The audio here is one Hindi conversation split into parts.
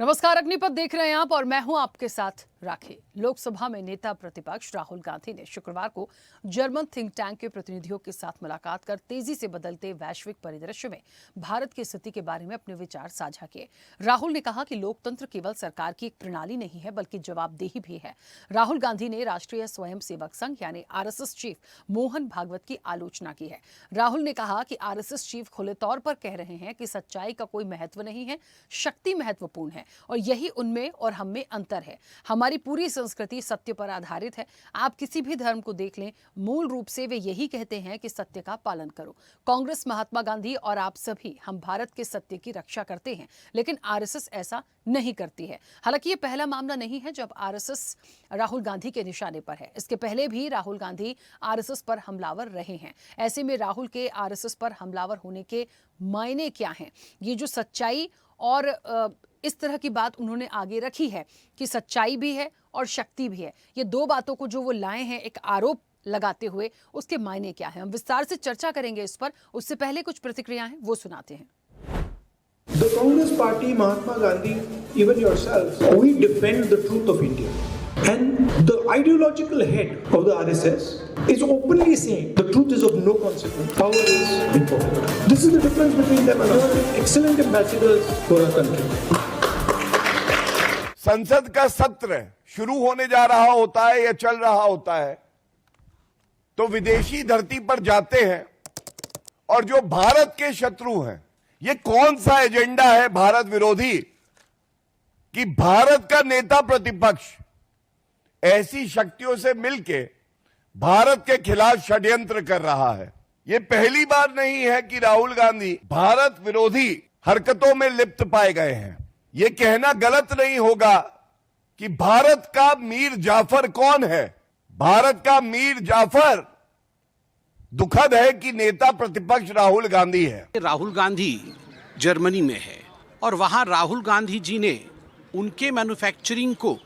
नमस्कार, अग्निपथ देख रहे हैं आप और मैं हूं आपके साथ राखी। लोकसभा में नेता प्रतिपक्ष राहुल गांधी ने शुक्रवार को जर्मन थिंक टैंक के प्रतिनिधियों के साथ मुलाकात कर तेजी से बदलते वैश्विक परिदृश्य में भारत की स्थिति के बारे में अपने विचार साझा किए। राहुल ने कहा कि लोकतंत्र केवल सरकार की एक प्रणाली नहीं है बल्कि जवाबदेही भी है। राहुल गांधी ने राष्ट्रीय स्वयंसेवक संघ यानी आरएसएस चीफ मोहन भागवत की आलोचना की है। राहुल ने कहा कि आरएसएस चीफ खुले तौर पर कह रहे हैं कि सच्चाई का कोई महत्व नहीं है, शक्ति महत्वपूर्ण है और यही उनमें और हम में अंतर है। हमारी पूरी संस्कृति सत्य पर आधारित है। आप किसी भी धर्म को देख लें, मूल रूप से वे यही कहते हैं कि सत्य का पालन करो। कांग्रेस, महात्मा गांधी और आप सभी हम भारत के सत्य की रक्षा करते हैं, लेकिन आरएसएस ऐसा नहीं करती है। हालांकि ये पहला मामला नहीं है जब आरएसएस राहुल गांधी के निशाने पर है। इसके पहले भी राहुल गांधी आरएसएस पर हमलावर रहे हैं। ऐसे में राहुल के आरएसएस पर हमलावर होने के मायने क्या हैं? ये जो सच्चाई और इस तरह की बात उन्होंने आगे रखी है कि सच्चाई भी है और शक्ति भी है, ये दो बातों को जो वो लाए हैं एक आरोप लगाते हुए, उसके मायने क्या है? हम विस्तार से चर्चा करेंगे इस पर। उससे पहले कुछ प्रतिक्रियाएं वो सुनाते हैं। The Congress Party, Mahatma Gandhi, even yourself, we defend the truth of India. And the ideological head of the RSS is openly saying the truth is of no consequence. Power is important. This is the difference between them and us. Excellent ambassadors for our country. संसद का सत्र शुरू होने जा रहा होता है या चल रहा होता है तो विदेशी धरती पर जाते हैं और जो भारत के शत्रु हैं, ये कौन सा एजेंडा है भारत विरोधी कि भारत का नेता प्रतिपक्ष ऐसी शक्तियों से मिलके भारत के खिलाफ षड्यंत्र कर रहा है। ये पहली बार नहीं है कि राहुल गांधी भारत विरोधी हरकतों में लिप्त पाए गए हैं। ये कहना गलत नहीं होगा कि भारत का मीर जाफर कौन है। भारत का मीर जाफर दुखद है कि नेता प्रतिपक्ष राहुल गांधी है। राहुल गांधी जर्मनी में है और वहां राहुल गांधी जी ने उनके मैन्युफैक्चरिंग को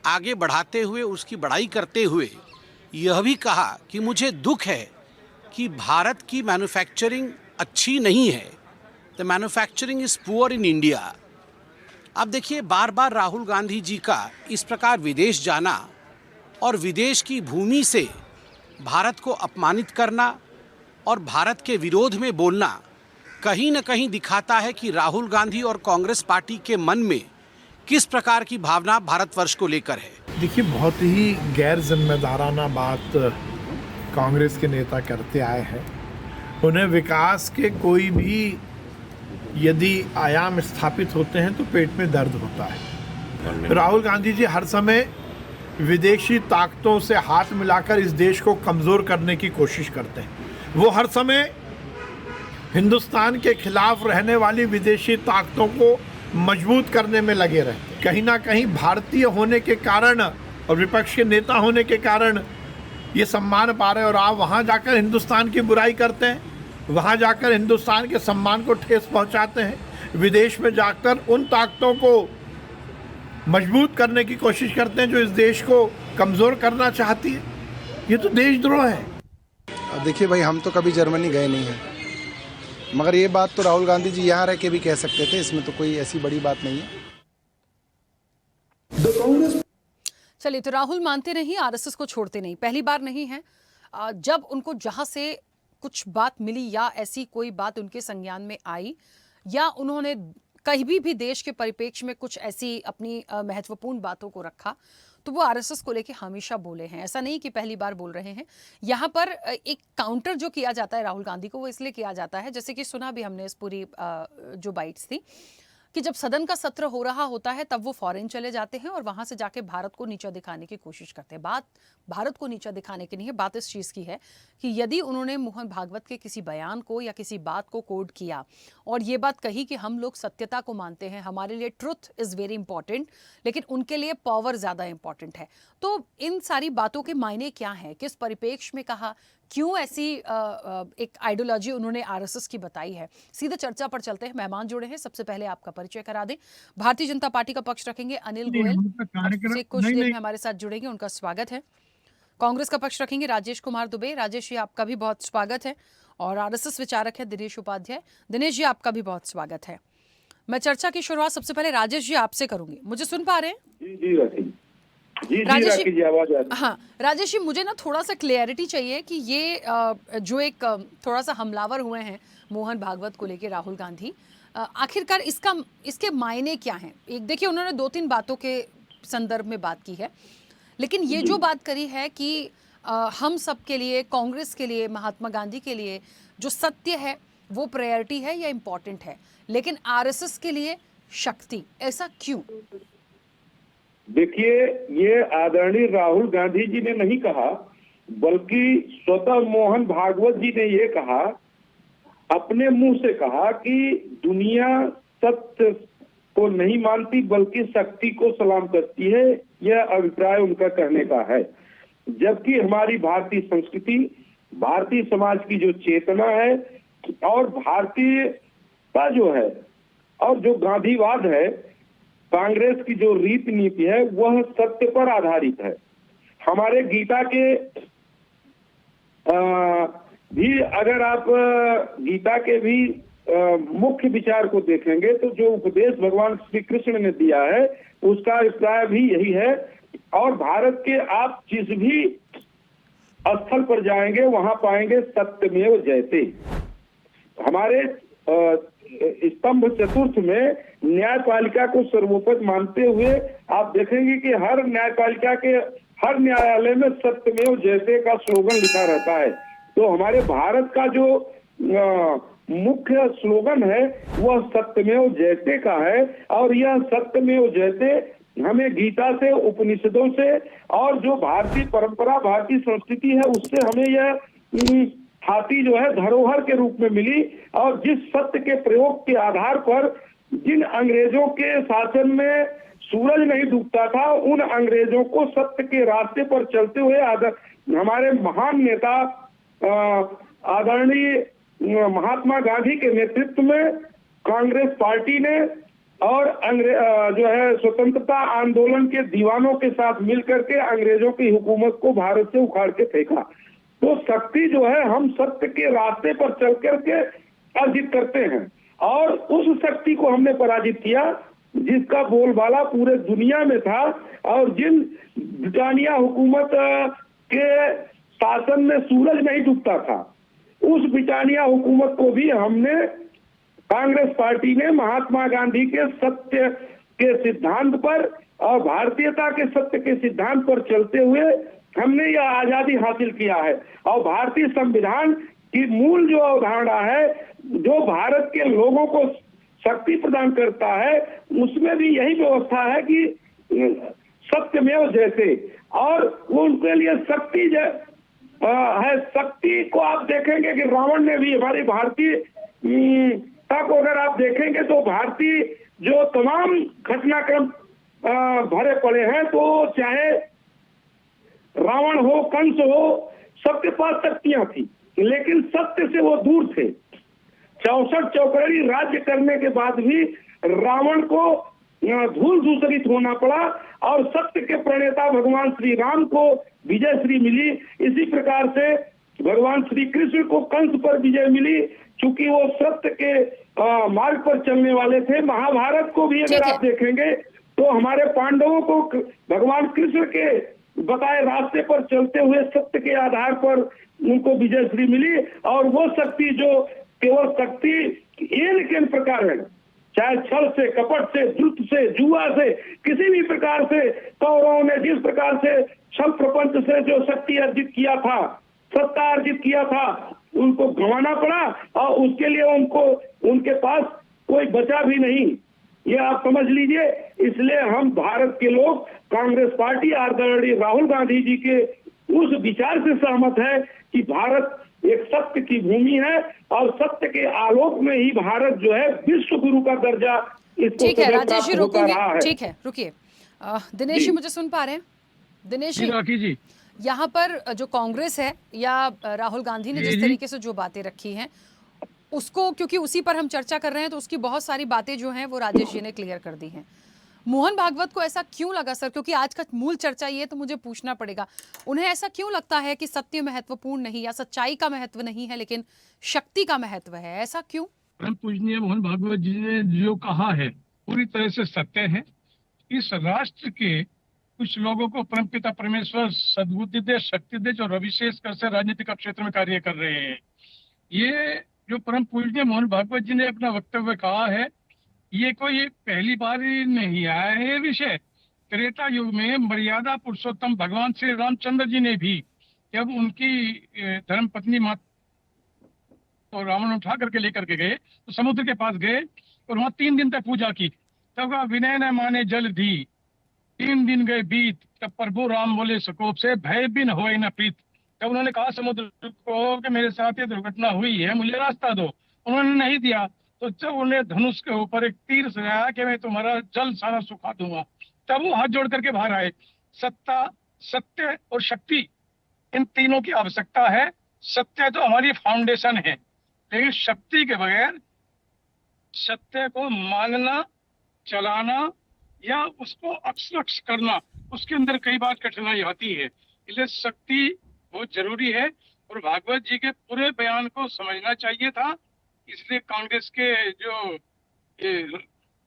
आगे बढ़ाते हुए, उसकी बढ़ाई करते हुए यह भी कहा कि मुझे दुख है कि भारत की मैन्युफैक्चरिंग अच्छी नहीं है। The manufacturing is poor in India. अब देखिए, बार बार राहुल गांधी जी का इस प्रकार विदेश जाना और विदेश की भूमि से भारत को अपमानित करना और भारत के विरोध में बोलना कहीं न कहीं दिखाता है कि राहुल गांधी और कांग्रेस पार्टी के मन में किस प्रकार की भावना भारतवर्ष को लेकर है। देखिए, बहुत ही गैर जिम्मेदाराना बात कांग्रेस के नेता करते आए हैं। उन्हें विकास के कोई भी यदि आयाम स्थापित होते हैं तो पेट में दर्द होता है। राहुल गांधी जी हर समय विदेशी ताकतों से हाथ मिलाकर इस देश को कमज़ोर करने की कोशिश करते हैं। वो हर समय हिंदुस्तान के खिलाफ रहने वाली विदेशी ताकतों को मजबूत करने में लगे रहते। कहीं ना कहीं भारतीय होने के कारण और विपक्ष के नेता होने के कारण ये सम्मान पा रहे हैं और आप वहाँ जाकर हिंदुस्तान की बुराई करते हैं, वहाँ जाकर हिंदुस्तान के सम्मान को ठेस पहुँचाते हैं। विदेश में जाकर उन ताकतों को मजबूत करने की कोशिश करते हैं जो इस देश को कमज़ोर करना चाहती है। ये तो देशद्रोह है। अब देखिए भाई, हम तो कभी जर्मनी गए नहीं हैं, मगर ये बात तो राहुल गांधी जी यहाँ रह के भी कह सकते थे। इसमें तो कोई ऐसी बड़ी बात नहीं है। चलिए, तो राहुल मानते नहीं, आरएसएस को छोड़ते नहीं। पहली बार नहीं है जब उनको जहां से कुछ बात मिली या ऐसी कोई बात उनके संज्ञान में आई या उन्होंने कहीं भी देश के परिप्रेक्ष्य में कुछ ऐसी अपनी महत्वपूर्ण बातों को रखा तो वो आरएसएस को लेके हमेशा बोले हैं। ऐसा नहीं कि पहली बार बोल रहे हैं। यहाँ पर एक काउंटर जो किया जाता है राहुल गांधी को, वो इसलिए किया जाता है, जैसे कि सुना भी हमने इस पूरी जो बाइट्स थी, कि जब सदन का सत्र हो रहा होता है तब वो फॉरेन चले जाते हैं और वहां से जाके भारत को नीचा दिखाने की कोशिश करते हैं। बात भारत को नीचा दिखाने की नहीं है, बात इस चीज़ की है कि यदि उन्होंने मोहन भागवत के किसी बयान को या किसी बात को कोड किया और ये बात कही कि हम लोग सत्यता को मानते हैं, हमारे लिए ट्रुथ इज़ वेरी इंपॉर्टेंट, लेकिन उनके लिए पावर ज़्यादा इंपॉर्टेंट है, तो इन सारी बातों के मायने क्या हैं? किस परिप्रेक्ष्य में कहा? क्यों ऐसी एक आइडियोलॉजी उन्होंने आरएसएस की बताई है? सीधे चर्चा पर चलते हैं। मेहमान जुड़े हैं, सबसे पहले आपका परिचय करा दें। भारतीय जनता पार्टी का पक्ष रखेंगे अनिल गोयल, से कुछ देर में हमारे साथ जुड़ेंगे, उनका स्वागत है। कांग्रेस का पक्ष रखेंगे राजेश कुमार दुबे। राजेश जी, आपका भी बहुत स्वागत है। और आरएसएस विचारक है दिनेश उपाध्याय। दिनेश जी, आपका भी बहुत स्वागत है। मैं चर्चा की शुरुआत सबसे पहले राजेश जी आपसे करूंगी। मुझे सुन पा रहे हैं? जी जी राखी जी राजेश राखी जी आवाज आ रही है। हाँ राजेश जी, मुझे ना थोड़ा सा क्लियरिटी चाहिए कि ये जो एक थोड़ा सा हमलावर हुए हैं मोहन भागवत को लेके राहुल गांधी, आखिरकार इसके मायने क्या हैं? एक देखिए, उन्होंने 2-3 बातों के संदर्भ में बात की है, लेकिन ये जो बात करी है कि हम सब के लिए, कांग्रेस के लिए, महात्मा गांधी के लिए जो सत्य है वो प्रायोरिटी है या इम्पोर्टेंट है, लेकिन आरएसएस के लिए शक्ति, ऐसा क्यों? देखिए, ये आदरणीय राहुल गांधी जी ने नहीं कहा, बल्कि स्वतः मोहन भागवत जी ने ये कहा, अपने मुंह से कहा कि दुनिया सत्य को नहीं मानती बल्कि शक्ति को सलाम करती है। यह अभिप्राय उनका कहने का है। जबकि हमारी भारतीय संस्कृति, भारतीय समाज की जो चेतना है और भारतीय का जो है और जो गांधीवाद है, कांग्रेस की जो रीति नीति है वह सत्य पर आधारित है। हमारे गीता के भी अगर आप गीता के भी मुख्य विचार को देखेंगे तो जो उपदेश भगवान श्री कृष्ण ने दिया है उसका अभिप्राय भी यही है। और भारत के आप जिस भी स्थल पर जाएंगे वहां पाएंगे सत्यमेव जयते। हमारे स्तंभ चतुर्थ में न्यायपालिका को सर्वोपरि मानते हुए आप देखेंगे कि हर न्यायपालिका के हर न्यायालय में सत्यमेव जयते का स्लोगन लिखा रहता है। तो हमारे भारत का जो मुख्य स्लोगन है वह सत्यमेव जयते का है। और यह सत्यमेव जयते हमें गीता से, उपनिषदों से और जो भारतीय परंपरा, भारतीय संस्कृति है उससे हमें यह हाथी जो है धरोहर के रूप में मिली। और जिस सत्य के प्रयोग के आधार पर जिन अंग्रेजों के शासन में सूरज नहीं डूबता था, उन अंग्रेजों को सत्य के रास्ते पर चलते हुए हमारे महान नेता आदरणीय महात्मा गांधी के नेतृत्व में कांग्रेस पार्टी ने और जो है स्वतंत्रता आंदोलन के दीवानों के साथ मिलकर के अंग्रेजों की हुकूमत को भारत से उखाड़ के फेंका। तो शक्ति जो है हम सत्य के रास्ते पर चल करके अर्जित करते हैं और उस शक्ति को हमने पराजित किया जिसका बोलबाला पूरे दुनिया में था। और जिन ब्रिटानिया हुकूमत के शासन में सूरज नहीं डूबता था, उस ब्रिटानिया हुकूमत को भी हमने, कांग्रेस पार्टी ने महात्मा गांधी के सत्य के सिद्धांत पर और भारतीयता के सत्य के सिद्धांत पर चलते हुए हमने यह आजादी हासिल किया है। और भारतीय संविधान की मूल जो अवधारणा है, जो भारत के लोगों को शक्ति प्रदान करता है, उसमें भी यही व्यवस्था है कि सत्यमेव जयते। और उनके लिए शक्ति है। शक्ति को आप देखेंगे कि रावण ने भी हमारी भारतीय को अगर आप देखेंगे तो भारतीय जो तमाम घटनाक्रम भरे पड़े हैं, तो चाहे रावण हो, कंस हो, सबके पास शक्तियां थी, लेकिन सत्य से वो दूर थे। 64 चौकड़ी राज्य करने के बाद भी रावण को धूल दूसरित होना पड़ा और सत्य के प्रणेता भगवान श्री राम को विजय श्री मिली। इसी प्रकार से भगवान श्री कृष्ण को कंस पर विजय मिली, चूंकि वो सत्य के मार्ग पर चलने वाले थे। महाभारत को भी अगर आप देखेंगे तो हमारे पांडवों को भगवान कृष्ण के बताए रास्ते पर चलते हुए सत्य के आधार पर उनको विजय श्री मिली। और वो शक्ति जो केवल शक्ति इन प्रकार है, चाहे छल से, कपट से, द्रुत से, जुआ से, किसी भी प्रकार से कौरवों ने जिस प्रकार से छल प्रपंच से जो शक्ति अर्जित किया था, सत्ता अर्जित किया था, उनको गंवाना पड़ा और उसके लिए उनको उनके पास कोई बचा भी नहीं। ये आप समझ लीजिए। इसलिए हम भारत के लोग कांग्रेस पार्टी आदरणीय राहुल गांधी जी के उस विचार से सहमत है कि भारत एक सत्य की भूमि है और सत्य के आलोक में ही भारत जो है विश्व गुरु का दर्जा इसको ठीक है राजेश जी, रुकिए। रहा है। ठीक है, रुकिए। दिनेश जी, मुझे सुन पा रहे हैं? दिनेश जी, यहाँ पर जो कांग्रेस है या राहुल गांधी ने जिस तरीके से जो बातें रखी हैं उसको, क्योंकि उसी पर हम चर्चा कर रहे हैं, तो उसकी बहुत सारी बातें जो हैं वो राजेश जी ने क्लियर कर दी हैं। मोहन भागवत को ऐसा क्यों लगा सर, क्योंकि आज का मूल चर्चा ये, तो मुझे पूछना पड़ेगा, उन्हें ऐसा क्यों लगता है कि सत्य महत्वपूर्ण नहीं या सच्चाई का महत्व नहीं है लेकिन शक्ति का महत्व है? ऐसा क्यों? परम पूजनीय मोहन भागवत जी ने जो कहा है पूरी तरह से सत्य है। इस राष्ट्र के कुछ लोगों को परमपिता परमेश्वर सद्बुद्धि दे, शक्ति दे, जो रविशेष कर से राजनीतिक क्षेत्र में कार्य कर रहे हैं। ये जो परम पूजनीय मोहन भागवत जी ने अपना वक्तव्य कहा है, ये कोई पहली बार ही नहीं आया है। ये विषय त्रेता युग में मर्यादा पुरुषोत्तम भगवान श्री रामचंद्र जी ने भी, जब उनकी धर्म पत्नी माता तो रावण उठा करके लेकर के गए, तो समुद्र के पास गए और वहां 3 दिन तक पूजा की। तब कहा विनय न माने जल दी, 3 दिन गए बीत, तब प्रभु राम बोले सकोप से भय बिन होए न प्रीत। तब उन्होंने कहा समुद्र को कि मेरे साथ ये दुर्घटना हुई है, मुझे रास्ता दो। उन्होंने नहीं दिया, तो जब उन्हें धनुष के ऊपर एक तीर सजाया कि मैं तुम्हारा जल सारा सुखा दूंगा, तब वो हाथ जोड़ करके बाहर आए। सत्ता, सत्य और शक्ति, इन तीनों की आवश्यकता है। सत्य तो हमारी फाउंडेशन है, लेकिन शक्ति के बगैर सत्य को मानना, चलाना या उसको अक्षरक्ष करना, उसके अंदर कई बार कठिनाई आती है। इसलिए शक्ति बहुत जरूरी है और भागवत जी के पूरे बयान को समझना चाहिए था। इसलिए कांग्रेस के जो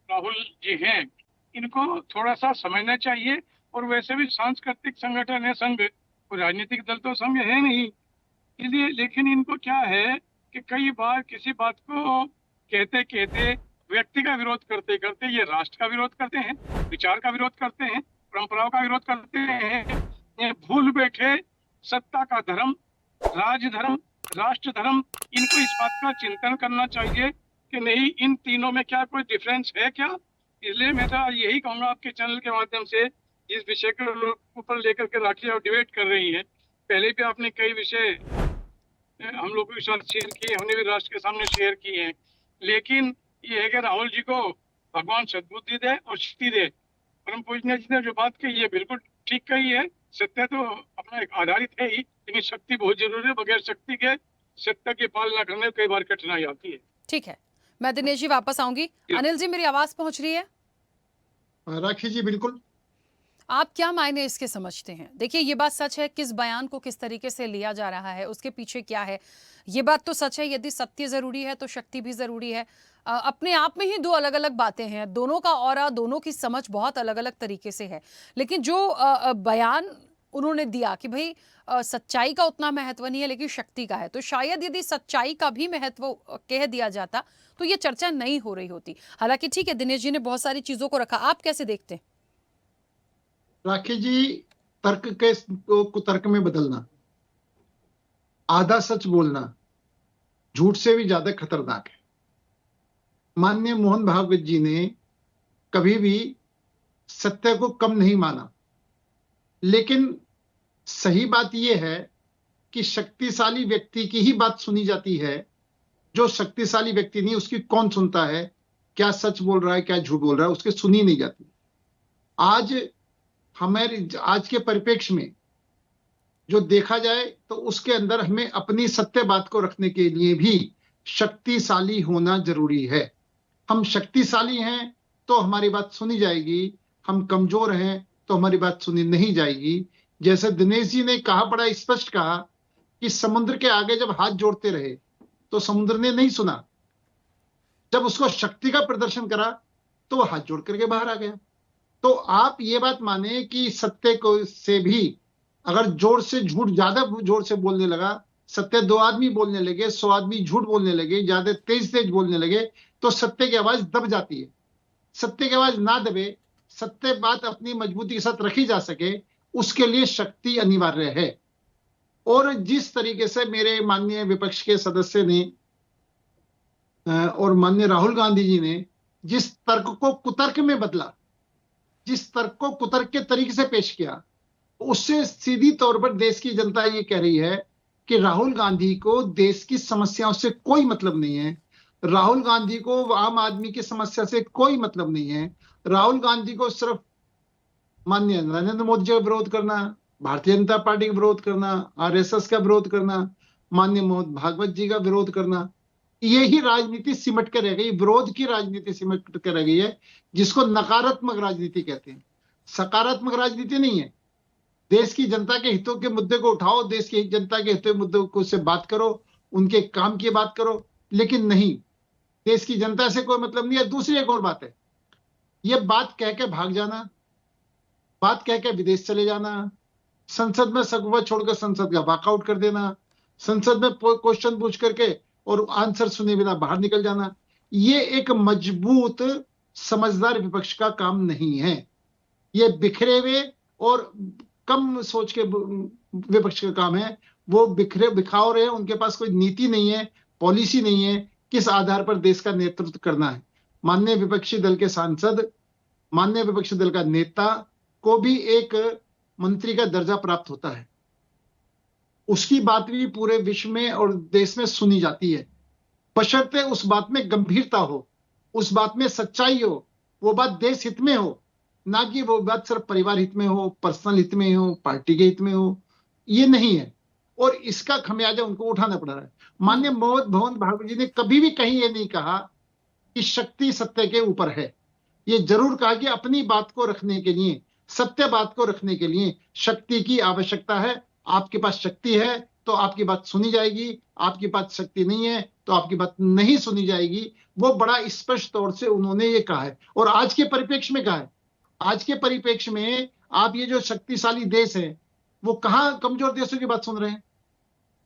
राहुल जी हैं, इनको थोड़ा सा समझना चाहिए। और वैसे भी सांस्कृतिक संगठन है संघ, कोई राजनीतिक दल तो संघ है नहीं, इसलिए। लेकिन इनको क्या है कि कई बार किसी बात को कहते कहते, व्यक्ति का विरोध करते करते ये राष्ट्र का विरोध करते हैं, विचार का विरोध करते हैं, परंपराओं का विरोध करते हैं। ये भूल बैठे सत्ता का धर्म, राजधर्म, राष्ट्र धर्म, इनको इस बात का चिंतन करना चाहिए कि नहीं, इन तीनों में क्या कोई डिफरेंस है क्या। इसलिए मैं तो यही कहूंगा आपके चैनल के माध्यम से, इस विषय के ऊपर लेकर के राखी और डिबेट कर रही है। पहले भी आपने कई विषय हम लोगों के साथ शेयर किए, हमने भी राष्ट्र के सामने शेयर किए हैं। लेकिन ये है कि राहुल जी को भगवान सद्बुद्धि दे और शक्ति दे। परम पूजनीय जी ने जो बात कही है बिल्कुल ठीक कही है। सत्य तो अपना एक आधारित है ही, लेकिन शक्ति बहुत जरूरी है। बगैर शक्ति के सत्य की पालना करने में कई बार कठिनाई आती है। ठीक है, मैं दिनेश जी वापस आऊंगी। अनिल जी, मेरी आवाज पहुंच रही है? राखी जी बिल्कुल। आप क्या मायने इसके समझते हैं? देखिए, ये बात सच है, किस बयान को किस तरीके से लिया जा रहा है, उसके पीछे क्या है, ये बात तो सच है। यदि सत्य जरूरी है तो शक्ति भी जरूरी है। अपने आप में ही दो अलग अलग बातें हैं, दोनों का ऑरा, दोनों की समझ बहुत अलग अलग तरीके से है। लेकिन जो बयान उन्होंने दिया कि भाई सच्चाई का उतना महत्व नहीं है लेकिन शक्ति का है, तो शायद यदि सच्चाई का भी महत्व कह दिया जाता तो ये चर्चा नहीं हो रही होती। हालांकि ठीक है, दिनेश जी ने बहुत सारी चीजों को रखा, आप कैसे देखते हैं? राखी जी, तर्क के को कुतर्क में बदलना, आधा सच बोलना झूठ से भी ज्यादा खतरनाक है। माननीय मोहन भागवत जी ने कभी भी सत्य को कम नहीं माना, लेकिन सही बात यह है कि शक्तिशाली व्यक्ति की ही बात सुनी जाती है। जो शक्तिशाली व्यक्ति नहीं, उसकी कौन सुनता है, क्या सच बोल रहा है क्या झूठ बोल रहा है, उसकी सुनी नहीं जाती। आज हमारे आज के परिप्रेक्ष्य में जो देखा जाए तो उसके अंदर हमें अपनी सत्य बात को रखने के लिए भी शक्तिशाली होना जरूरी है। हम शक्तिशाली हैं तो हमारी बात सुनी जाएगी, हम कमजोर हैं तो हमारी बात सुनी नहीं जाएगी। जैसे दिनेश जी ने कहा, बड़ा स्पष्ट कहा कि समुद्र के आगे जब हाथ जोड़ते रहे तो समुद्र ने नहीं सुना, जब उसको शक्ति का प्रदर्शन करा तो वह हाथ जोड़ करके बाहर आ गया। तो आप ये बात माने कि सत्य को से भी अगर जोर से झूठ ज्यादा जोर से बोलने लगा, सत्य 2 आदमी बोलने लगे, 100 आदमी झूठ बोलने लगे, ज्यादा तेज तेज बोलने लगे, तो सत्य की आवाज दब जाती है। सत्य की आवाज ना दबे, सत्य बात अपनी मजबूती के साथ रखी जा सके, उसके लिए शक्ति अनिवार्य है। और जिस तरीके से मेरे माननीय विपक्ष के सदस्य ने और माननीय राहुल गांधी जी ने जिस तर्क को कुतर्क में बदला, जिस तर्क को कुतर्क के तरीके से पेश किया, उससे सीधी तौर पर देश की जनता ये कह रही है कि राहुल गांधी को देश की समस्याओं से कोई मतलब नहीं है, राहुल गांधी को आम आदमी की समस्या से कोई मतलब नहीं है। राहुल गांधी को सिर्फ माननीय नरेंद्र मोदी जी का विरोध करना, भारतीय जनता पार्टी का विरोध करना, आरएसएस का विरोध करना, माननीय मोहन भागवत जी का विरोध करना, यही राजनीति सिमट कर रह गई, विरोध की राजनीति सिमट कर रह गई है, जिसको नकारात्मक राजनीति कहते हैं। सकारात्मक राजनीति नहीं है। देश की जनता के हितों के मुद्दे को उठाओ, देश की जनता के हितों के मुद्दों को से बात करो, उनके काम की बात करो, लेकिन नहीं, देश की जनता से कोई मतलब नहीं है। दूसरी एक और बात है, ये बात कह के भाग जाना, बात कह के विदेश चले जाना, संसद में सगुवत छोड़कर संसद का वॉकआउट कर देना, संसद में क्वेश्चन पूछ करके और आंसर सुने बिना बाहर निकल जाना, ये एक मजबूत समझदार विपक्ष का काम नहीं है। ये बिखरे हुए और कम सोच के विपक्ष का काम है। वो बिखाव रहे हैं, उनके पास कोई नीति नहीं है, पॉलिसी नहीं है, किस आधार पर देश का नेतृत्व करना है। माननीय विपक्षी दल के सांसद, माननीय विपक्षी दल का नेता को भी एक मंत्री का दर्जा प्राप्त होता है, उसकी बात भी पूरे विश्व में और देश में सुनी जाती है, बशर्ते उस बात में गंभीरता हो, उस बात में सच्चाई हो, वो बात देश हित में हो, ना कि वो बात सिर्फ परिवार हित में हो, पर्सनल हित में हो, पार्टी के हित में हो। ये नहीं है और इसका खमियाजा उनको उठाना पड़ रहा है। माननीय मोहन भागवत जी ने कभी भी कहीं ये नहीं कहा कि शक्ति सत्य के ऊपर है। ये जरूर कहा कि अपनी बात को रखने के लिए, सत्य बात को रखने के लिए शक्ति की आवश्यकता है। आपके पास शक्ति है तो आपकी बात सुनी जाएगी, आपकी बात शक्ति नहीं है तो आपकी बात नहीं सुनी जाएगी। वो बड़ा स्पष्ट तौर से उन्होंने ये कहा है और आज के परिप्रेक्ष्य में कहा है। आज के परिप्रेक्ष्य में आप ये जो शक्तिशाली देश है, वो कहां कमजोर देशों की बात सुन रहे हैं?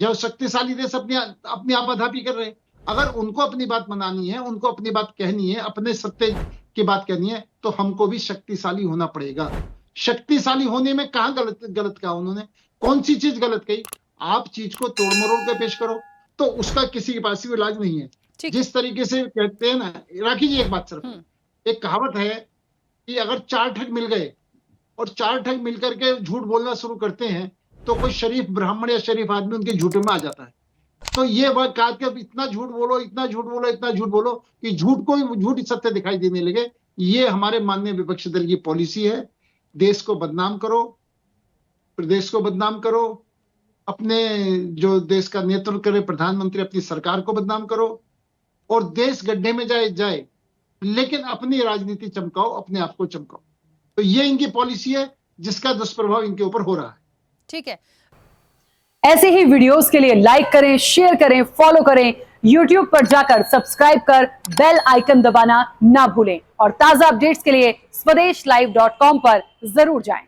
जब शक्तिशाली देश अपनी आपाधापी कर रहे हैं। अगर उनको अपनी बात मनानी है, उनको अपनी बात कहनी है, अपने सत्य की बात कहनी है, तो हमको भी शक्तिशाली होना पड़ेगा। शक्तिशाली होने में कहां गलत कहा उन्होंने? कौन सी चीज गलत कही? आप चीज को तोड़ मरोड़ कर पेश करो तो उसका किसी के पास भी इलाज नहीं है। जिस तरीके से कहते हैं ना, राखी जी एक बात सिर्फ, एक कहावत है कि अगर 4 ठग मिल गए और 4 ठग मिलकर के झूठ बोलना शुरू करते हैं तो कोई शरीफ ब्राह्मण या शरीफ आदमी उनके झूठे में आ जाता है। तो ये वह कहा कि इतना झूठ बोलो, इतना झूठ बोलो, इतना झूठ बोलो कि झूठ को झूठ सत्य दिखाई देने लगे। ये हमारे माननीय विपक्षी दल की पॉलिसी है। देश को बदनाम करो, प्रदेश को बदनाम करो, अपने जो देश का नेतृत्व करे प्रधानमंत्री, अपनी सरकार को बदनाम करो और देश गड्ढे में जाए, लेकिन अपनी राजनीति चमकाओ, अपने आप को चमकाओ। तो ये इनकी पॉलिसी है जिसका दुष्प्रभाव इनके ऊपर हो रहा है। ठीक है, ऐसे ही वीडियोस के लिए लाइक करें, शेयर करें, फॉलो करें, YouTube पर जाकर सब्सक्राइब कर बेल आइकन दबाना ना भूलें और ताजा अपडेट्स के लिए स्वदेशलाइव.com पर जरूर जाएं।